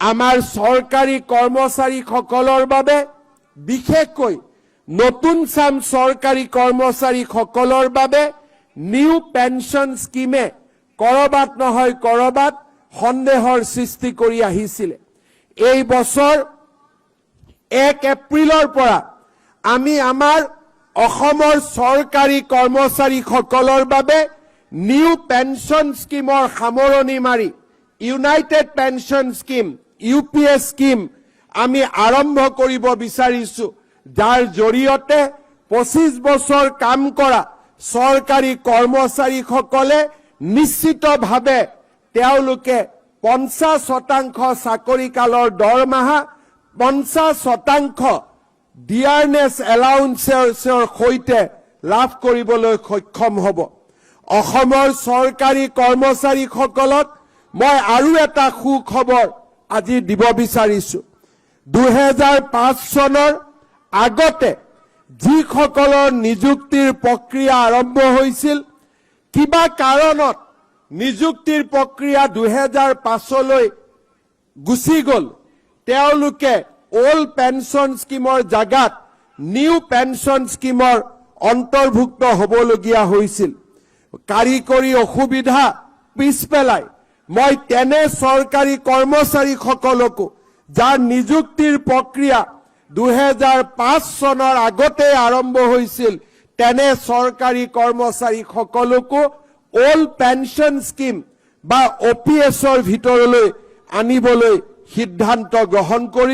আমাৰ চৰকাৰী কৰ্মচাৰীসকলৰ বাবে বিশেষকৈ নতুন চাম চৰকাৰী কৰ্মচাৰীসকলৰ বাবে নিউ পেনশন স্কিমে কৰবাত নহয় কৰবাত সন্দেহৰ সৃষ্টি কৰি আহিছিলে। এই বছৰ 1 এপ্ৰিলৰ পৰা আমি আমাৰ অসমৰ চৰকাৰী কৰ্মচাৰীসকলৰ বাবে নিউ পেনশন স্কিমৰ সামৰণি মাৰি United pension scheme UPS scheme আমি আৰম্ভ কৰিব বিচাৰিছো, যাৰ জৰিয়তে 25 বছৰ কাম কৰা চৰকাৰী কৰ্মচাৰীসকলে নিশ্চিতভাৱে তেওঁলোকে 50% চাকৰিকালৰ দৰমহা 50% ডিয়াৰনেছ এলাউন্সৰ সৈতে লাভ কৰিবলৈ সক্ষম হ'ব। অসমৰ চৰকাৰী কৰ্মচাৰীসকলক মই আৰু এটা সুখবৰ আজি দিব বিচাৰিছো। 2005 চনৰ আগতে যিসকলৰ নিযুক্তিৰ প্ৰক্ৰিয়া আৰম্ভ হৈছিল, কিবা কাৰণত নিযুক্তিৰ প্ৰক্ৰিয়া 2005লৈ গুচি গ'ল, তেওঁলোকে ওল্ড পেনশন স্কিমৰ জাগাত নিউ পেনশন স্কিমৰ অন্তৰ্ভুক্ত হ'বলগীয়া হৈছিল। কাৰিকৰী অসুবিধা পিছ পেলাই মই তেনে চৰকাৰী কৰ্মচাৰীসকলকো যাৰ নিযুক্তিৰ প্ৰক্ৰিয়া 2005 চনৰ আগতে আৰম্ভ হৈছিল, তেনে চৰকাৰী কৰ্মচাৰীসকলকো ওল্ড পেনশন স্কিম বা OPSৰ ভিতৰলৈ আনিবলৈ সিদ্ধান্ত গ্ৰহণ কৰি